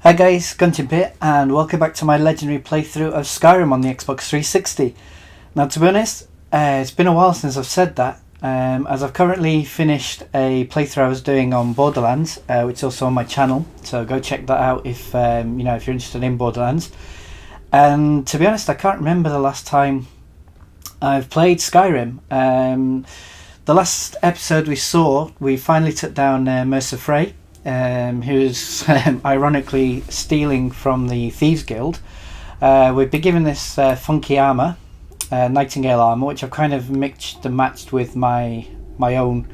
Hi guys, Gunting here, and welcome back to my legendary playthrough of Skyrim on the Xbox 360. Now, to be honest, it's been a while since I've said that, as I've currently finished a playthrough I was doing on Borderlands, which is also on my channel, so go check that out if if you're interested in Borderlands. And to be honest, I can't remember the last time I've played Skyrim. The last episode we finally took down Mercer Frey, who's ironically stealing from the Thieves Guild. We've been given this funky armour, Nightingale armour, which I've kind of mixed and matched with my own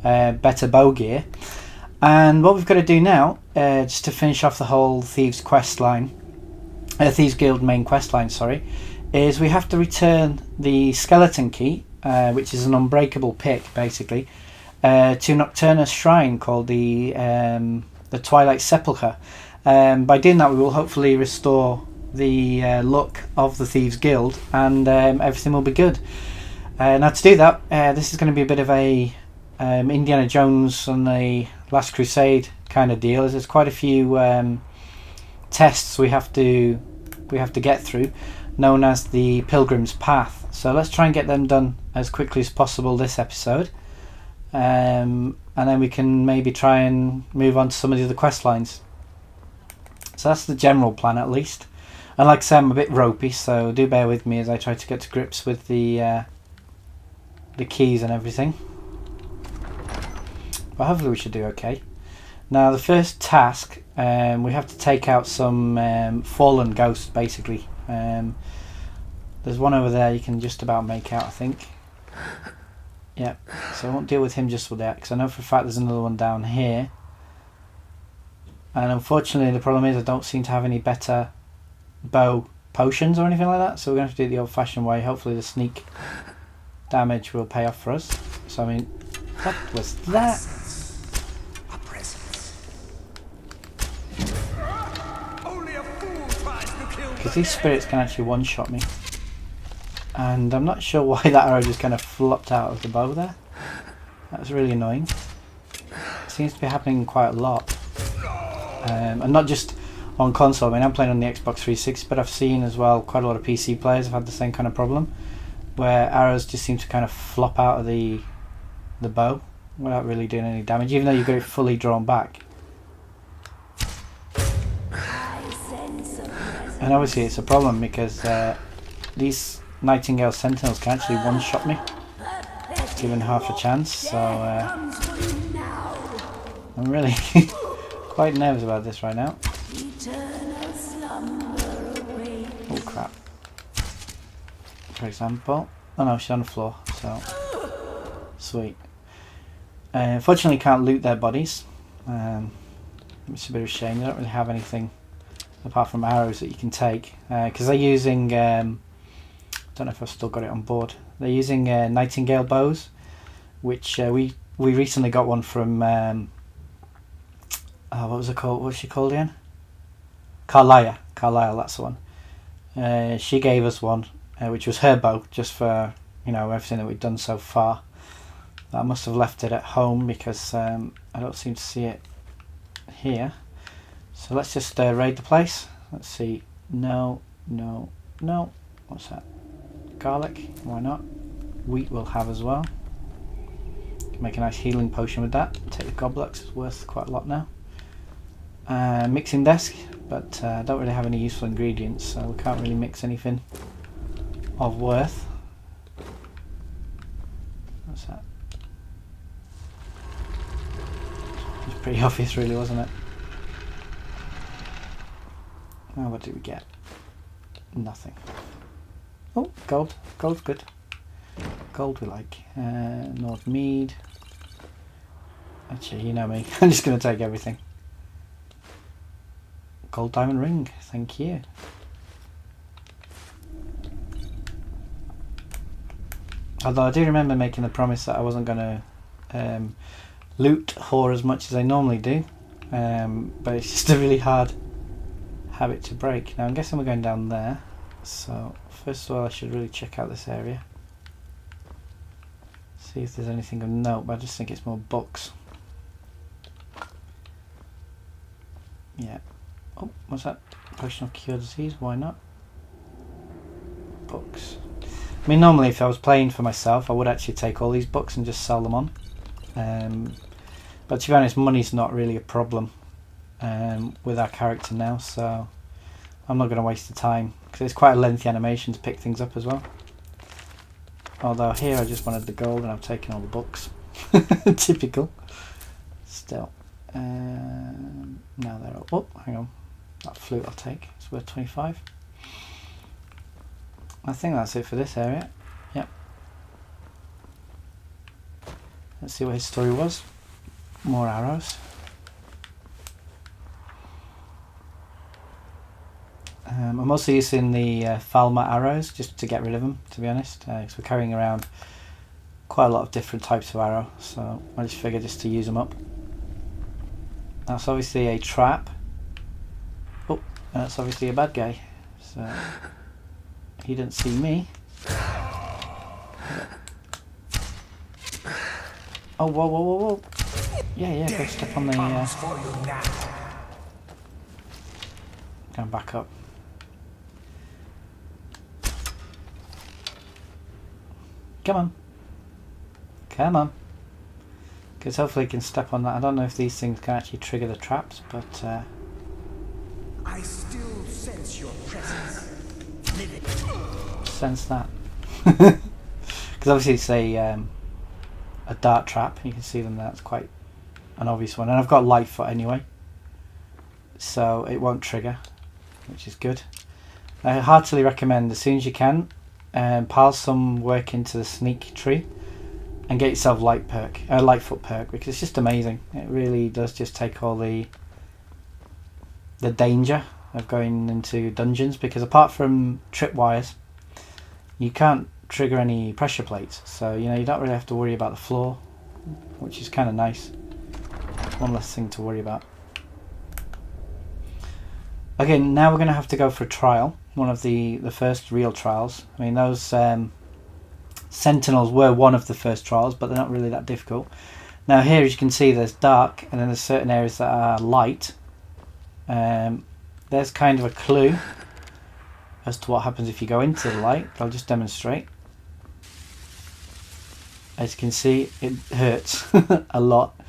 better bow gear. And what we've got to do now, just to finish off the whole Thieves quest line, Thieves Guild main quest line, sorry, is we have to return the skeleton key, which is an unbreakable pick, basically, to Nocturna's shrine called the Twilight Sepulchre. By doing that, we will hopefully restore the look of the Thieves Guild, and everything will be good. Now, to do that, this is going to be a bit of a Indiana Jones and the Last Crusade kind of deal. There's quite a few tests we have to get through, known as the Pilgrim's Path. So let's try and get them done as quickly as possible this episode. And then we can maybe try and move on to some of the other quest lines. So that's the general plan, at least. And like I say, I'm a bit ropey, so do bear with me as I try to get to grips with the keys and everything. But hopefully we should do okay. Now, the first task, we have to take out some fallen ghosts, basically. There's one over there you can just about make out, I think. Yeah, so I won't deal with him just with that, because I know for a fact there's another one down here. And unfortunately the problem is I don't seem to have any better bow potions or anything like that, so we're going to have to do it the old fashioned way. Hopefully the sneak damage will pay off for us. So I mean, what was that? Because these spirits can actually one-shot me. And I'm not sure why that arrow just kind of flopped out of the bow there. That was really annoying. It seems to be happening quite a lot. And not just on console. I mean, I'm playing on the Xbox 360, but I've seen as well quite a lot of PC players have had the same kind of problem, where arrows just seem to kind of flop out of the bow without really doing any damage, even though you've got it fully drawn back. And obviously it's a problem because these Nightingale Sentinels can actually one-shot me, given half a chance, so I'm really quite nervous about this right now. Oh crap. For example. Oh no, she's on the floor, so sweet. Unfortunately can't loot their bodies, which is a bit of a shame. They don't really have anything apart from arrows that you can take, because they're using don't know if I've still got it on board. They're using Nightingale bows, which we recently got one from what was it called? What was she called again? Carlisle, that's the one. She gave us one, which was her bow, just for everything that we've done so far. I must have left it at home because I don't seem to see it here. So let's just raid the place. Let's see. No. What's that? Garlic, why not? Wheat we'll have as well. Can make a nice healing potion with that. Take the goblets, it's worth quite a lot now. Mixing desk, but I don't really have any useful ingredients, so we can't really mix anything of worth. What's that? It's pretty obvious really, wasn't it? Oh, what did we get? Nothing. Oh, gold. Gold's good. Gold we like. North Mead. Actually, you know me. I'm just going to take everything. Gold diamond ring. Thank you. Although I do remember making the promise that I wasn't going to loot whore as much as I normally do. But it's just a really hard habit to break. Now I'm guessing we're going down there. So first of all I should really check out this area. See if there's anything of note, but I just think it's more books. Yeah. Oh, what's that? Potion of Cure Disease, why not? Books. I mean, normally if I was playing for myself, I would actually take all these books and just sell them on. But to be honest, money's not really a problem with our character now, so I'm not going to waste the time, because it's quite a lengthy animation to pick things up as well. Although here I just wanted the gold and I've taken all the books. Typical. Still. Now they're all... Oh, hang on. That flute I'll take. It's worth 25. I think that's it for this area. Yep. Let's see what his story was. More arrows. I'm also using the Falmer arrows just to get rid of them, to be honest, because we're carrying around quite a lot of different types of arrow, so I just figured just to use them up. That's obviously a trap. Oh, that's obviously a bad guy, so he didn't see me. Oh, whoa, whoa, whoa, whoa. Yeah, go step on the... Going back up. Come on. Come on. Because hopefully you can step on that. I don't know if these things can actually trigger the traps, but... I still sense your presence. Sense that. Because obviously it's a dart trap. You can see them there. It's quite an obvious one. And I've got Lightfoot anyway, so it won't trigger, which is good. I heartily recommend, as soon as you can, pile some work into the sneak tree and get yourself Lightfoot perk, because it's just amazing. It really does just take all the danger of going into dungeons, because apart from tripwires, you can't trigger any pressure plates, so you don't really have to worry about the floor, which is kind of nice. One less thing to worry about. Okay, now we're going to have to go for a trial, one of the first real trials. I mean, those Sentinels were one of the first trials, but they're not really that difficult. Now here, as you can see, there's dark, and then there's certain areas that are light. There's kind of a clue as to what happens if you go into the light. I'll just demonstrate. As you can see, it hurts a lot.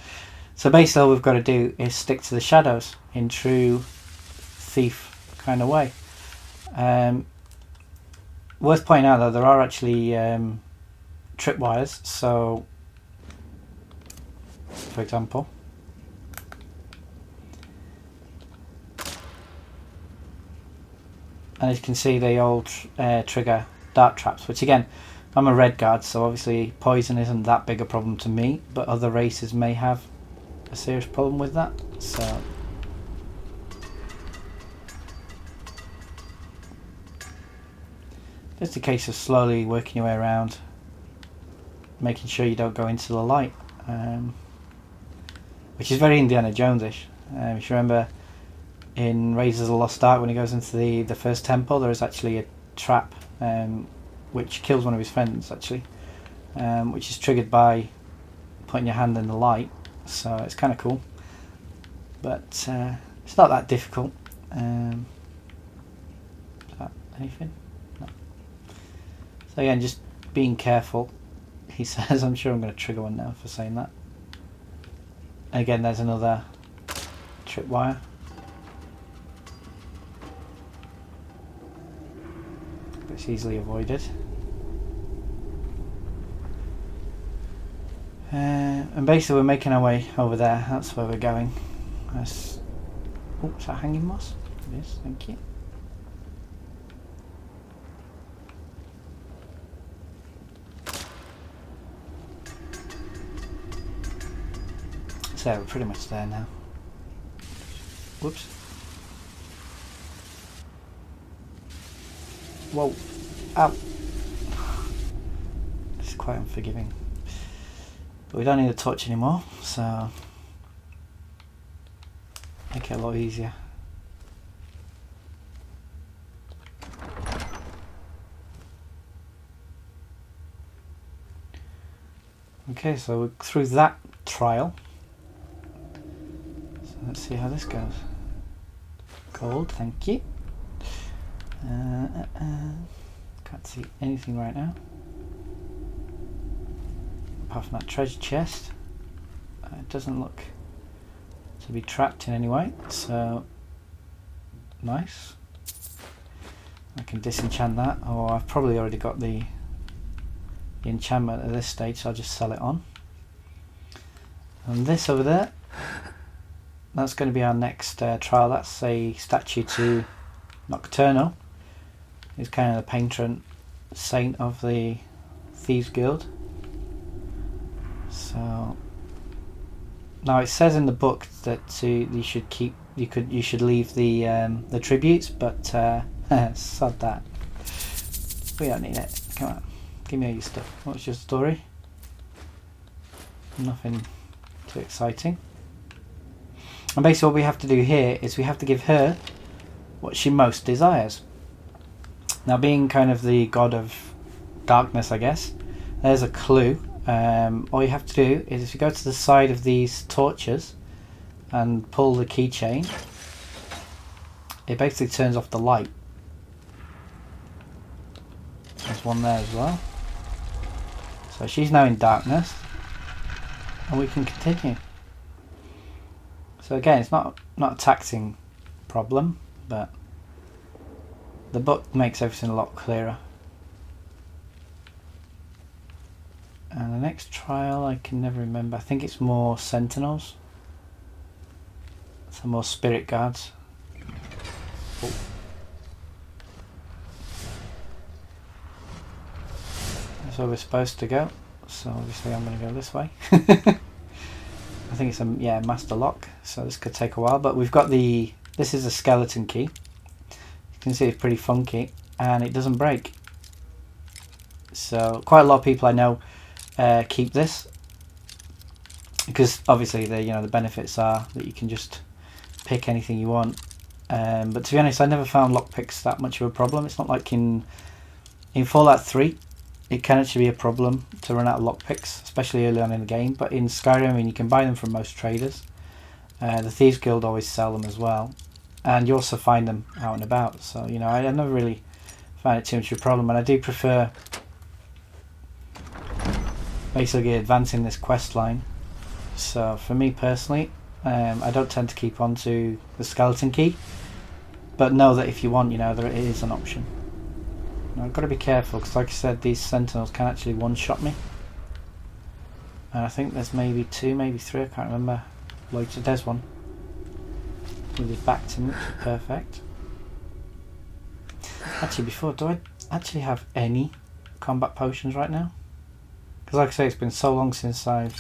So basically all we've got to do is stick to the shadows in true thief kind of way. Worth pointing out though, there are actually tripwires, so for example, and as you can see, they all trigger dart traps, which again, I'm a red guard, so obviously poison isn't that big a problem to me, but other races may have a serious problem with that. So just a case of slowly working your way around, making sure you don't go into the light, which is very Indiana Jones-ish. If you remember in Raiders of the Lost Ark, when he goes into the first temple, there is actually a trap which kills one of his friends, actually, which is triggered by putting your hand in the light. So it's kind of cool, but it's not that difficult. Is that anything? No. So again, just being careful. He says, I'm sure I'm going to trigger one now for saying that. And again, there's another tripwire. It's easily avoided. And basically we're making our way over there. That's where we're going. That's... Oh, is that hanging moss? It is, thank you. So we're pretty much there now. Whoops. Whoa. Ow. This is quite unforgiving. But we don't need a torch anymore, so make it a lot easier. Okay, so we're through that trial. So let's see how this goes. Gold, thank you. Can't see anything right now. Apart from that treasure chest. It doesn't look to be trapped in any way, so nice. I can disenchant that, or I've probably already got the enchantment at this stage, so I'll just sell it on. And this over there, that's going to be our next trial. That's a statue to Nocturnal. He's kind of the patron saint of the Thieves Guild. So now it says in the book that you should keep, you should leave the tributes, but sod that. We don't need it. Come on, give me all your stuff. What's your story? Nothing too exciting. And basically what we have to do here is we have to give her what she most desires. Now, being kind of the god of darkness, I guess, there's a clue. All you have to do is if you go to the side of these torches and pull the keychain, it basically turns off the light. There's one there as well. So she's now in darkness, and we can continue. So again, it's not a taxing problem, but the book makes everything a lot clearer. And the next trial, I can never remember. I think it's more Sentinels. Some more spirit guards. Oh. That's where we're supposed to go. So obviously I'm going to go this way. I think it's a master lock. So this could take a while, but we've got this is a skeleton key. You can see it's pretty funky, and it doesn't break. So quite a lot of people I know keep this because obviously the benefits are that you can just pick anything you want. But to be honest, I never found lockpicks that much of a problem. It's not like in Fallout 3, it can actually be a problem to run out of lockpicks, especially early on in the game. But in Skyrim, I mean, you can buy them from most traders. The Thieves Guild always sell them as well, and you also find them out and about. So I never really find it too much of a problem, and I do prefer basically advancing this quest line. So for me personally, I don't tend to keep on to the skeleton key, but know that if you want, there it is an option. Now, I've got to be careful because, like I said, these Sentinels can actually one-shot me. And I think there's maybe 2, maybe 3, I can't remember. There's one with his back to me, which is perfect. Actually, do I actually have any combat potions right now? Because like I say, it's been so long since I've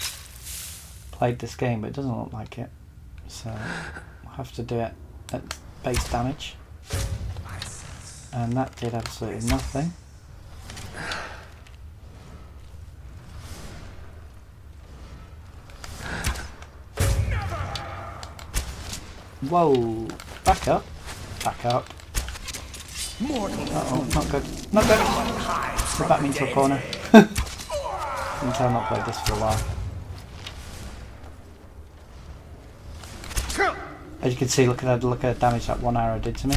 played this game, but it doesn't look like it. So I'll have to do it at base damage. And that did absolutely nothing. Whoa! Back up. Back up. Uh-oh, not good. Not good! They backed me into a corner. Can tell I've not played this for a while. As you can see, look at the damage that one arrow did to me.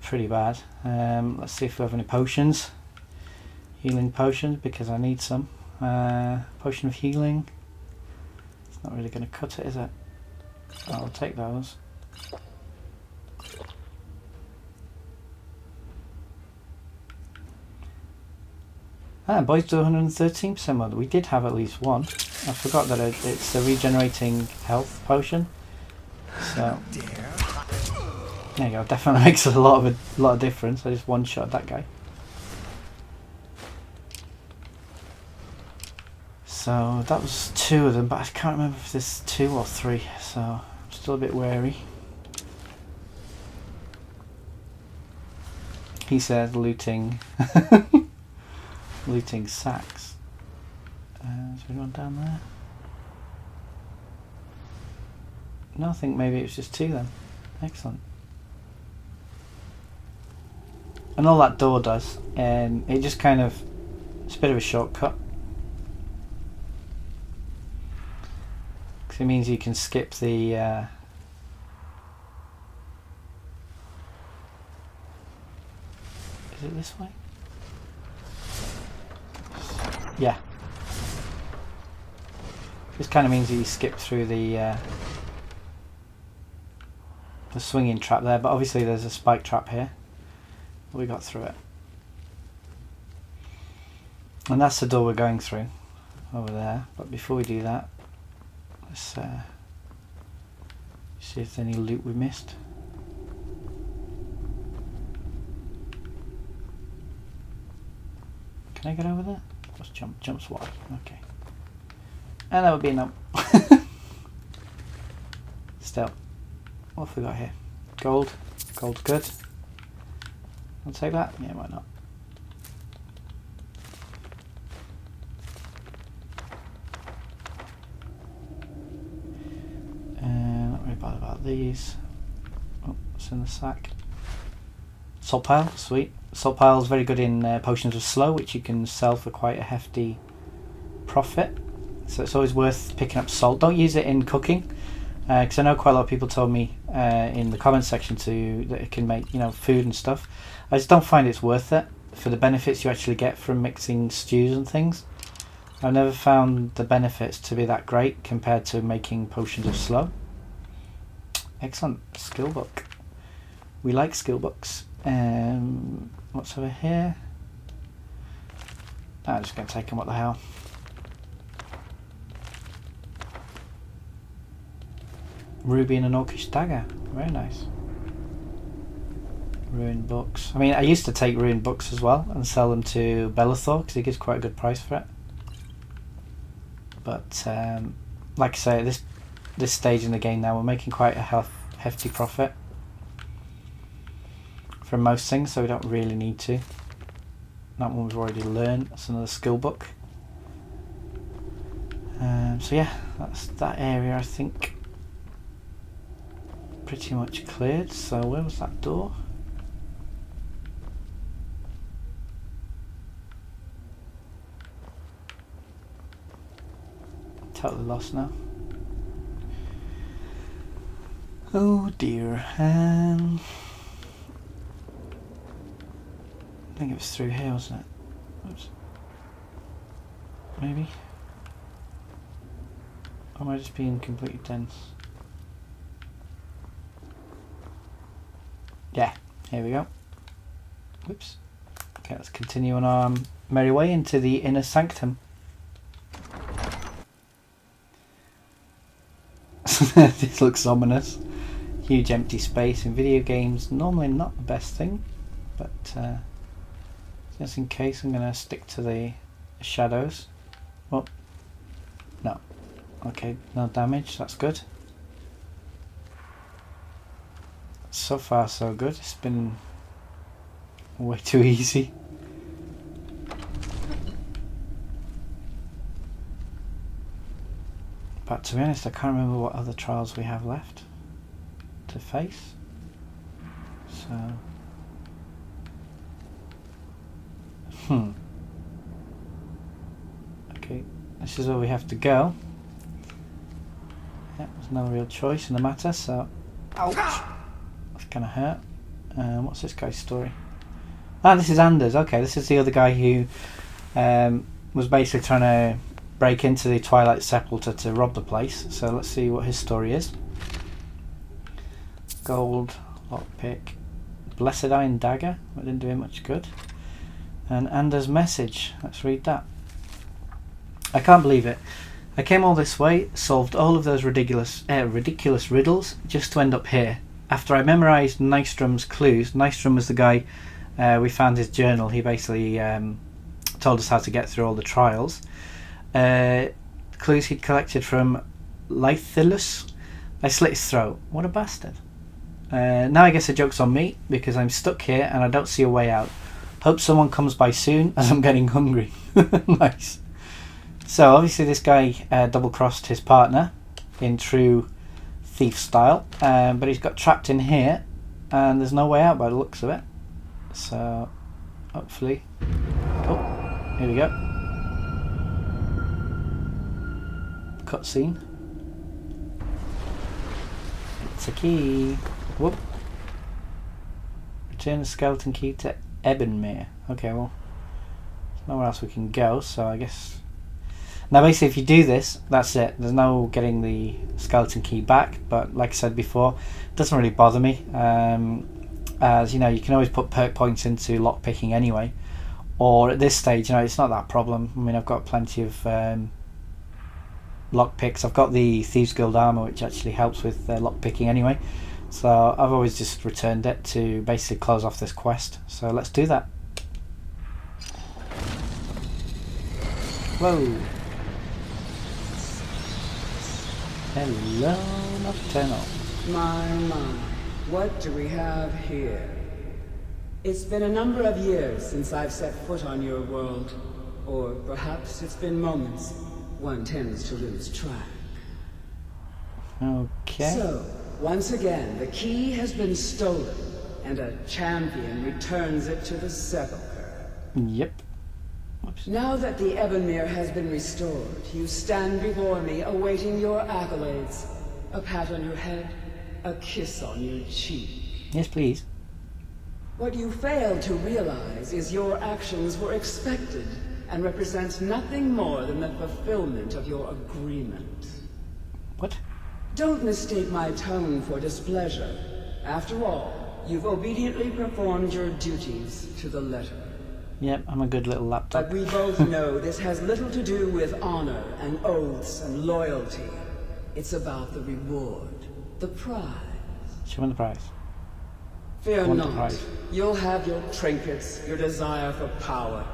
Pretty bad. Let's see if we have any potions. Healing potions, because I need some. Potion of healing. It's not really going to cut it, is it? I'll take those. Boys do 113% more. We did have at least one. I forgot that it's a regenerating health potion. So there you go. Definitely makes a lot of difference. I just one-shot that guy. So that was 2 of them, but I can't remember if there's 2 or 3. So I'm still a bit wary. He says looting. Looting sacks. Is there anyone down there? No, I think maybe it was just 2 then. Excellent. And all that door does, it just kind of, it's a bit of a shortcut. Because it means you can skip the Is it this way? Yeah. This kind of means that you skip through the swinging trap there, but obviously there's a spike trap here. We got through it. And that's the door we're going through over there. But before we do that, let's see if there's any loot we missed. Can I get over there? Just jump swap. Okay. And that would be enough. Still. What have we got here? Gold. Gold's good. I'll take that. Yeah, why not? Not really bad about these. Oh, it's in the sack. Salt pile, sweet. Salt pile is very good in potions of slow, which you can sell for quite a hefty profit. So it's always worth picking up salt. Don't use it in cooking, because I know quite a lot of people told me in the comments section that it can make food and stuff. I just don't find it's worth it for the benefits you actually get from mixing stews and things. I've never found the benefits to be that great compared to making potions of slow. Excellent. Skill book. We like skill books. What's over here? I'm just going to take them. What the hell? Ruby and an orcish dagger. Very nice. Ruined books. I mean, I used to take ruined books as well and sell them to Bellathor because he gives quite a good price for it. But like I say, at this stage in the game now, we're making quite a hefty profit from most things, so we don't really need to. That one we've already learned. That's another skill book. So yeah, that's that area, I think, pretty much cleared. So where was that door? Totally lost now. Oh dear. I think it was through here, wasn't it? Oops. Maybe. Or am I just being completely dense? Yeah, here we go. Whoops. Okay, let's continue on our merry way into the inner sanctum. This looks ominous. Huge empty space in video games, normally not the best thing, but just in case, I'm going to stick to the shadows. Well, no. Okay, no damage, that's good. So far so good, it's been way too easy. But to be honest, I can't remember what other trials we have left to face. So... Okay, this is where we have to go. Yeah, there's no real choice in the matter, so... Ouch! That's gonna hurt. What's this guy's story? Ah, this is Anders. Okay, this is the other guy who was basically trying to break into the Twilight Sepulchre to rob the place. So let's see what his story is. Gold, lockpick, blessed iron dagger. That didn't do him much good. And Anders' message. Let's read that. I can't believe it. I came all this way, solved all of those ridiculous riddles, just to end up here. After I memorised Nystrom's clues, Nystrom was the guy, we found his journal. He basically told us how to get through all the trials. Clues he'd collected from Lythilus. I slit his throat. What a bastard. Now I guess the joke's on me, because I'm stuck here and I don't see a way out. Hope someone comes by soon, as I'm getting hungry. Nice. So obviously this guy double-crossed his partner in true thief style, but he's got trapped in here and there's no way out by the looks of it. So hopefully... Oh, here we go. Cutscene. It's a key. Whoop. Return the skeleton key to Ebonmere. Okay, well, there's nowhere else we can go, so I guess... Now basically if you do this, that's it. There's no getting the skeleton key back, but like I said before, it doesn't really bother me. As you know, you can always put perk points into lockpicking anyway. Or at this stage, you know, it's not that problem. I mean, I've got plenty of lockpicks. I've got the Thieves Guild armor, which actually helps with lockpicking anyway. So I've always just returned it to basically close off this quest. So let's do that. Whoa. Hello, Nocturnal. My, what do we have here? It's been a number of years since I've set foot on your world. Or perhaps it's been moments. One tends to lose track. Okay. So, once again, the key has been stolen, and a champion returns it to the sepulchre. Yep. Oops. Now that the Ebonmere has been restored, you stand before me awaiting your accolades. A pat on your head, a kiss on your cheek. Yes, please. What you fail to realize is your actions were expected and represent nothing more than the fulfillment of your agreement. What? Don't mistake my tone for displeasure. After all, you've obediently performed your duties to the letter. Yep, I'm a good little laptop. But we both know this has little to do with honor and oaths and loyalty. It's about the reward, the prize. Show me the prize. Fear want the not. prize. You'll have your trinkets, your desire for power,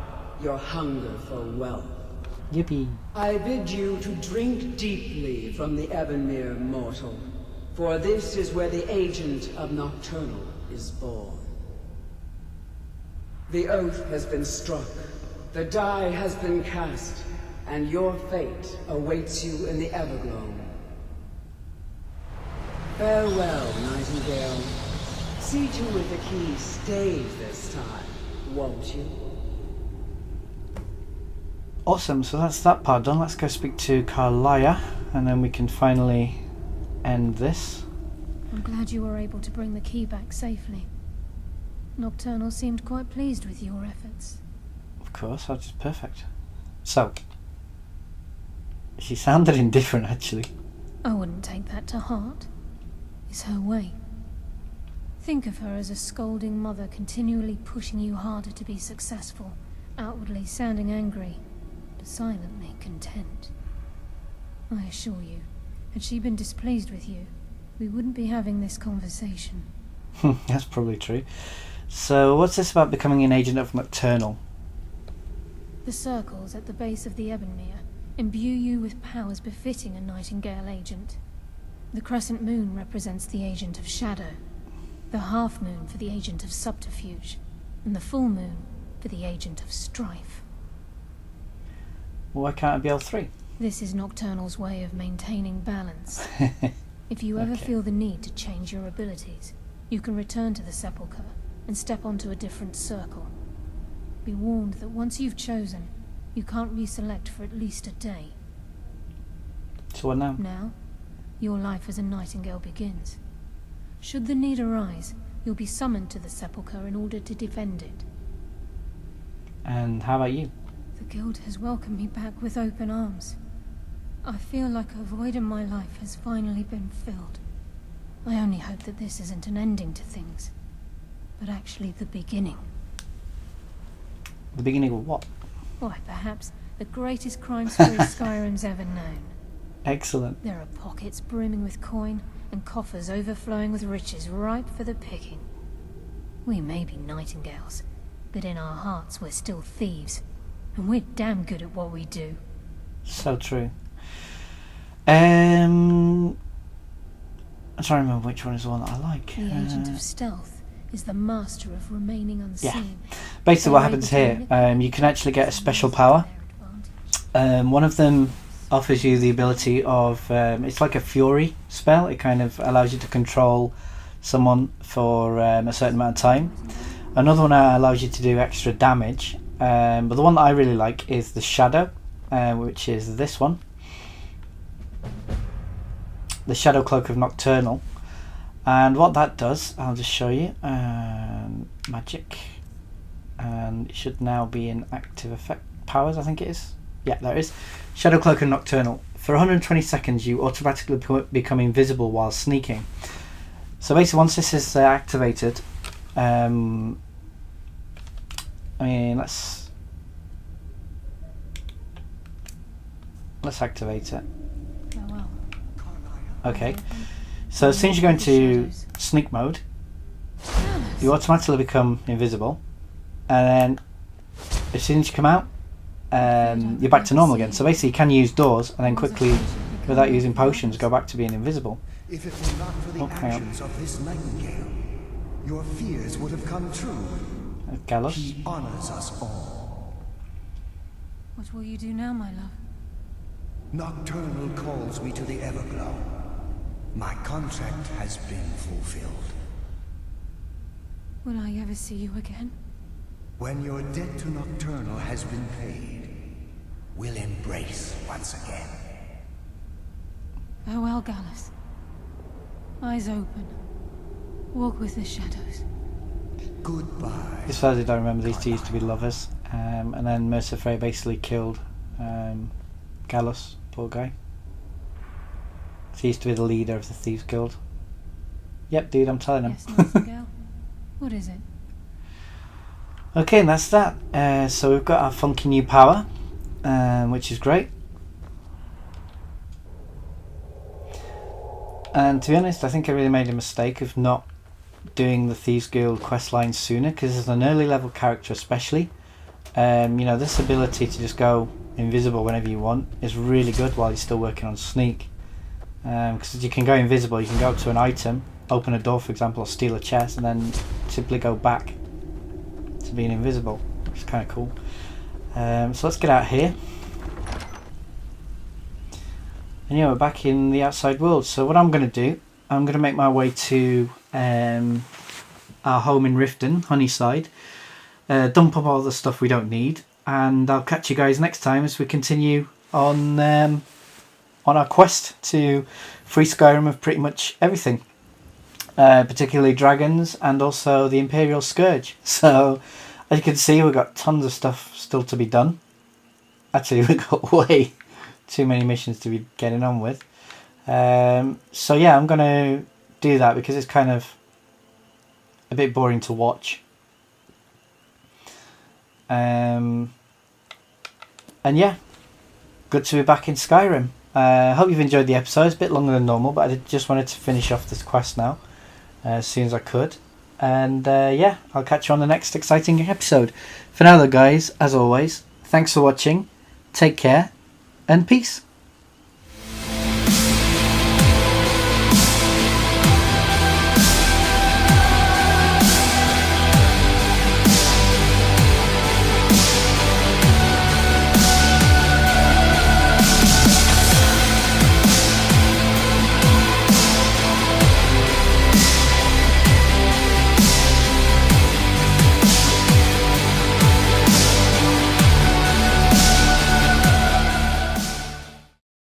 your hunger for wealth. Yippee. I bid you to drink deeply from the Ebonmere mortal, for this is where the agent of Nocturnal is born. The oath has been struck, the die has been cast, and your fate awaits you in the Everglow. Farewell, Nightingale. See to it the key stays this time, won't you? Awesome, so that's that part done. Let's go speak to Carlia, and then we can finally end this. I'm glad you were able to bring the key back safely. Nocturnal seemed quite pleased with your efforts. Of course, that's perfect. So, she sounded indifferent actually. I wouldn't take that to heart. It's her way. Think of her as a scolding mother continually pushing you harder to be successful, outwardly sounding angry, but silently content. I assure you, had she been displeased with you, we wouldn't be having this conversation. That's probably true. So, what's this about becoming an agent of Nocturnal? The circles at the base of the Ebonmere imbue you with powers befitting a Nightingale agent. The crescent moon represents the agent of shadow, the half moon for the agent of subterfuge, and the full moon for the agent of strife. Why can't it be all three? This is Nocturnal's way of maintaining balance. If you ever Okay. feel the need to change your abilities, you can return to the sepulchre and step onto a different circle. Be warned that once you've chosen, you can't reselect for at least a day. So what now? Now, your life as a Nightingale begins. Should the need arise, you'll be summoned to the sepulchre in order to defend it. And how about you? The Guild has welcomed me back with open arms. I feel like a void in my life has finally been filled. I only hope that this isn't an ending to things, but actually the beginning. The beginning of what? Why, perhaps the greatest crime spree Skyrim's ever known. Excellent. There are pockets brimming with coin, and coffers overflowing with riches ripe for the picking. We may be Nightingales, but in our hearts we're still thieves, and we're damn good at what we do. So true. I'm trying to remember which one is the one that I like. The agent of stealth is the master of remaining unseen. Basically what happens here, you can actually get a special power. One of them offers you the ability of, it's like a fury spell. It kind of allows you to control someone for a certain amount of time. Another one allows you to do extra damage, but the one that I really like is the shadow, which is this one. The Shadow Cloak of Nocturnal. And what that does, I'll just show you. Magic. and it should now be in active effect powers, I think it is. Yeah, there it is. Shadow Cloak and Nocturnal. For 120 seconds you automatically become invisible while sneaking. So basically once this is activated, I mean let's activate it. Oh well. Okay, so as soon as you go into sneak mode, you automatically become invisible, and then as soon as you come out, you're back to normal again. So basically you can use doors and then quickly, without using potions, go back to being invisible. If it were not for the actions of this nightingale, your fears would have come true. Gallus. He honors us all. What will you do now, my love? Nocturnal calls me to the Everglow. My contract has been fulfilled. Will I ever see you again? When your debt to Nocturnal has been paid, we'll embrace once again. Farewell, Gallus. Eyes open. Walk with the shadows. Goodbye. As far as I don't remember, these two used to be lovers, and then Mercer Frey basically killed Gallus, poor guy. He used to be the leader of the Thieves Guild. Yep, dude, I'm telling him. Yes, Nightingale. What is it? Okay, and that's that. So we've got our funky new power, which is great. And to be honest, I think I really made a mistake of not doing the Thieves Guild questline sooner, because as an early level character especially, you know, this ability to just go invisible whenever you want is really good while you're still working on sneak. Because you can go invisible, you can go up to an item, open a door for example, or steal a chest, and then simply go back to being invisible, which is kind of cool. So let's get out here. And yeah, we're back in the outside world. So what I'm going to do, I'm going to make my way to our home in Riften, Honeyside, dump up all the stuff we don't need, and I'll catch you guys next time as we continue on our quest to free Skyrim of pretty much everything, particularly dragons and also the Imperial Scourge. So as you can see, we've got tons of stuff still to be done. Actually, we've got way too many missions to be getting on with. So yeah, I'm going to do that because it's kind of a bit boring to watch. And yeah, good to be back in Skyrim. I hope you've enjoyed the episode. It's a bit longer than normal, but I just wanted to finish off this quest now as soon as I could. And yeah, I'll catch you on the next exciting episode. For now though guys, as always, thanks for watching, take care, and peace.